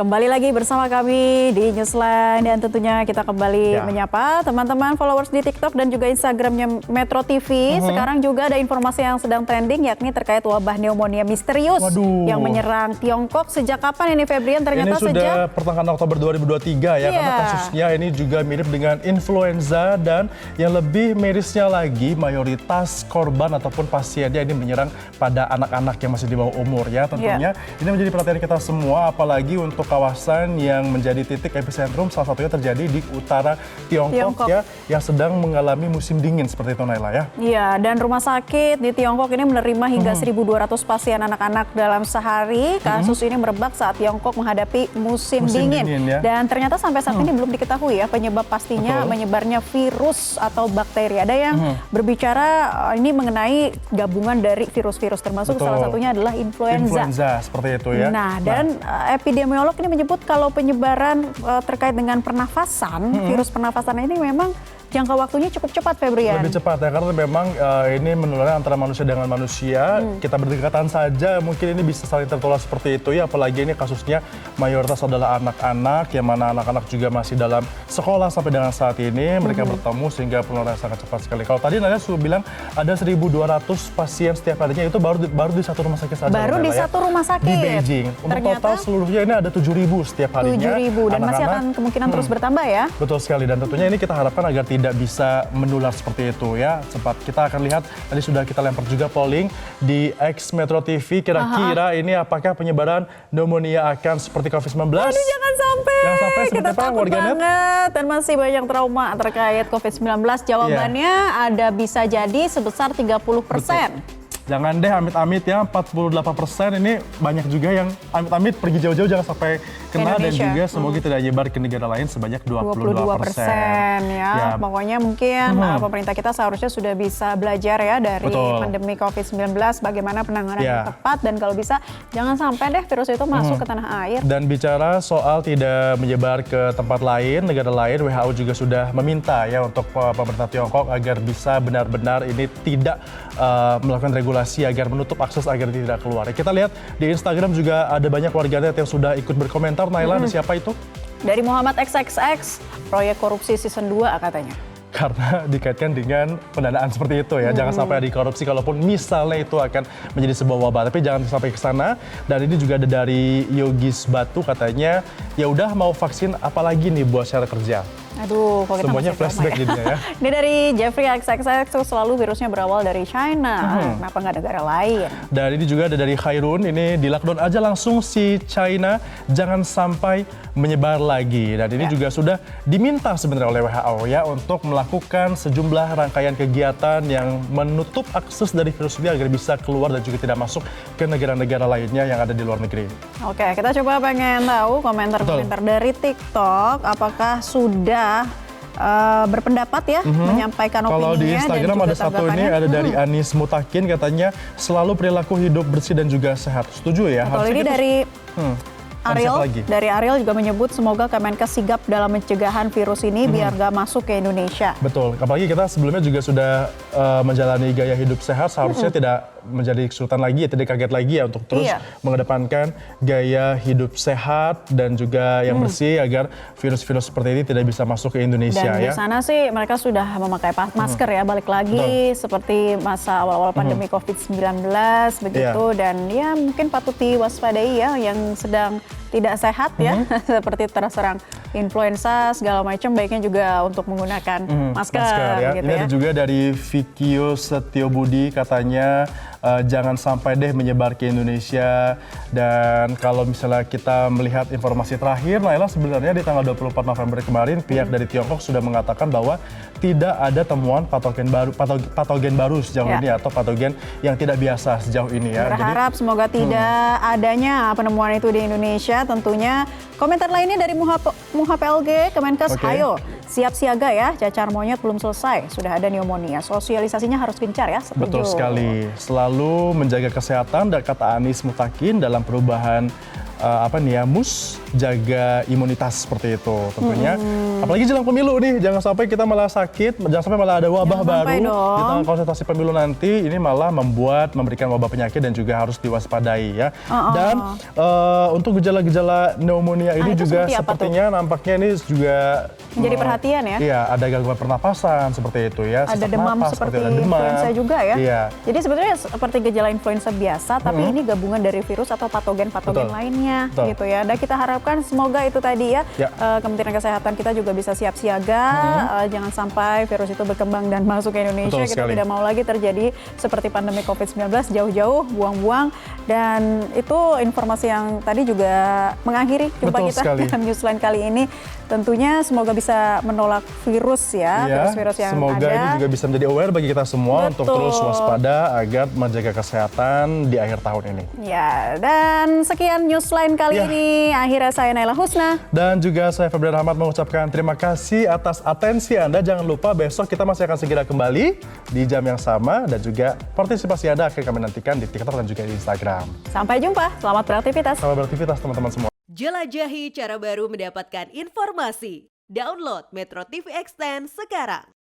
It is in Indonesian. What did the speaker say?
Kembali lagi bersama kami di Newsline dan tentunya kita kembali menyapa teman-teman followers di TikTok dan juga Instagramnya Metro TV. Sekarang juga ada informasi yang sedang trending yakni terkait wabah pneumonia misterius yang menyerang Tiongkok. Sejak kapan ini Febrian? Ternyata ini sudah pertengahan Oktober 2023 ya, karena kasusnya ini juga mirip dengan influenza dan yang lebih mirisnya lagi mayoritas korban ataupun pasiennya ini menyerang pada anak-anak yang masih di bawah umur ya. Tentunya ini menjadi perhatian kita semua, apalagi untuk kawasan yang menjadi titik epicentrum salah satunya terjadi di utara Tiongkok ya, yang sedang mengalami musim dingin seperti itu Naila ya. Iya, dan rumah sakit di Tiongkok ini menerima hingga 1.200 pasien anak-anak dalam sehari. Kasus ini merebak saat Tiongkok menghadapi musim dingin ya. Dan ternyata sampai saat ini belum diketahui ya penyebab pastinya menyebarnya virus atau bakteri. Ada yang berbicara ini mengenai gabungan dari virus-virus termasuk salah satunya adalah influenza seperti itu ya. Nah, dan epidemiolog ini menyebut kalau penyebaran terkait dengan pernafasan, virus pernafasan ini memang jangka waktunya cukup cepat, Febrian. Lebih cepat ya, karena memang ini menularnya antara manusia dengan manusia. Kita berdekatan saja, mungkin ini bisa saling tertular seperti itu ya. Apalagi ini kasusnya mayoritas adalah anak-anak, yang mana anak-anak juga masih dalam sekolah sampai dengan saat ini. Mereka bertemu sehingga penularannya sangat cepat sekali. Kalau tadi Naya sudah bilang ada 1.200 pasien setiap harinya, itu baru di satu rumah sakit saja. Baru di satu rumah sakit. Di Beijing. Untuk total seluruhnya ini ada 7.000 setiap harinya. 7.000 dan masih akan kemungkinan terus bertambah ya. Betul sekali, dan tentunya ini kita harapkan agar tidak bisa menular seperti itu ya. Sempat kita akan lihat, tadi sudah kita lempar juga polling di X Metro TV, kira-kira ini apakah penyebaran pneumonia akan seperti COVID-19? Aduh, jangan sampai. Jangan sampai, kita takut banget dan masih banyak trauma terkait COVID-19. Jawabannya ada bisa jadi sebesar 30%. Jangan deh amit-amit ya, 48% ini banyak juga yang amit-amit pergi jauh-jauh jangan sampai kena, dan juga semoga tidak nyebar ke negara lain sebanyak 22%. Ya. Pokoknya mungkin pemerintah kita seharusnya sudah bisa belajar ya dari pandemi COVID-19 bagaimana penanganan yang tepat, dan kalau bisa jangan sampai deh virus itu masuk ke tanah air. Dan bicara soal tidak menyebar ke tempat lain, negara lain, WHO juga sudah meminta ya untuk pemerintah Tiongkok agar bisa benar-benar ini tidak melakukan regulasi agar menutup akses agar tidak keluar. Kita lihat di Instagram juga ada banyak warganet yang sudah ikut berkomentar. Naila, ada siapa itu? Dari Muhammad XXX, proyek korupsi season 2 katanya. Karena dikaitkan dengan pendanaan seperti itu ya. Jangan sampai ada korupsi, kalaupun misalnya itu akan menjadi sebuah wabah. Tapi jangan sampai ke sana. Dan ini juga ada dari Yogis Batu, katanya ya udah mau vaksin apalagi nih buat syarat kerja. Aduh, kok kita semuanya flashback jadinya ya. Ini dari Jeffrey XXX, selalu virusnya berawal dari China. Kenapa nggak negara lain? Dan ini juga ada dari Khairun, ini di lockdown aja langsung si China, jangan sampai menyebar lagi. Dan ini juga sudah diminta sebenarnya oleh WHO ya untuk melakukan sejumlah rangkaian kegiatan yang menutup akses dari virus ini agar bisa keluar dan juga tidak masuk ke negara-negara lainnya yang ada di luar negeri. Oke, kita coba pengen tahu komentar-komentar dari TikTok. Apakah sudah berpendapat ya, menyampaikan opininya. Kalau di Instagram ada satu ini, ada dari Anis Mutakin, katanya selalu perilaku hidup bersih dan juga sehat. Setuju ya? Kalau ini dari Ariel, juga menyebut semoga Kemenkes sigap dalam pencegahan virus ini biar gak masuk ke Indonesia. Betul, apalagi kita sebelumnya juga sudah menjalani gaya hidup sehat, seharusnya tidak menjadi kesulitan lagi, tidak kaget lagi ya untuk terus mengedepankan gaya hidup sehat dan juga yang bersih agar virus-virus seperti ini tidak bisa masuk ke Indonesia. Dan di sana sih mereka sudah memakai masker ya, balik lagi seperti masa awal-awal pandemi COVID-19 begitu, dan ya mungkin patut diwaspadai ya yang sedang tidak sehat ya, seperti terserang influenza segala macam, baiknya juga untuk menggunakan masker ya. Gitu ini ya. ada juga dari Vikio Setiobudi, katanya jangan sampai deh menyebar ke Indonesia. Dan kalau misalnya kita melihat informasi terakhir, Naila, sebenarnya di tanggal 24 November kemarin pihak dari Tiongkok sudah mengatakan bahwa tidak ada temuan patogen baru sejauh ini atau patogen yang tidak biasa sejauh ini ya. Berharap semoga tidak adanya penemuan itu di Indonesia tentunya. Komentar lainnya dari Muha PLG, Kemenkes, ayo siap siaga ya, cacar monyet belum selesai, sudah ada pneumonia. Sosialisasinya harus gencar ya, setuju. Betul sekali, selalu menjaga kesehatan, dan kata Anis Mutakin dalam perubahan jaga imunitas seperti itu tentunya. Apalagi jelang pemilu nih, jangan sampai kita malah sakit, jangan sampai malah ada wabah baru di tengah konsultasi pemilu nanti, ini malah memberikan wabah penyakit dan juga harus diwaspadai ya. Dan untuk gejala-gejala pneumonia ini juga sepertinya nampaknya ini juga menjadi perhatian ya. Iya, ada gangguan pernapasan seperti itu ya. Ada demam seperti influenza juga ya. Iya. Jadi sebetulnya seperti gejala influenza biasa, tapi ini gabungan dari virus atau patogen-patogen lainnya gitu ya. Dan kita harapkan semoga itu tadi ya, Kementerian Kesehatan kita juga bisa siap siaga, jangan sampai virus itu berkembang dan masuk ke Indonesia. Kita tidak mau lagi terjadi seperti pandemi COVID-19, jauh-jauh, buang-buang. Dan itu informasi yang tadi juga mengakhiri jumpa kita dalam Newsline kali ini. Tentunya semoga bisa menolak virus ya, virus-virus yang semoga ada. Ini juga bisa menjadi aware bagi kita semua untuk terus waspada agar menjaga kesehatan di akhir tahun ini. Ya, dan sekian Newsline kali ini. Akhirnya saya Naila Husna. Dan juga saya Febrian Rahmat mengucapkan terima kasih atas atensi Anda. Jangan lupa besok kita masih akan segera kembali di jam yang sama dan juga partisipasi Anda akan kami nantikan di TikTok dan juga di Instagram. Sampai jumpa, selamat beraktivitas. Selamat beraktivitas teman-teman semua. Jelajahi cara baru mendapatkan informasi. Download Metro TV Extend sekarang.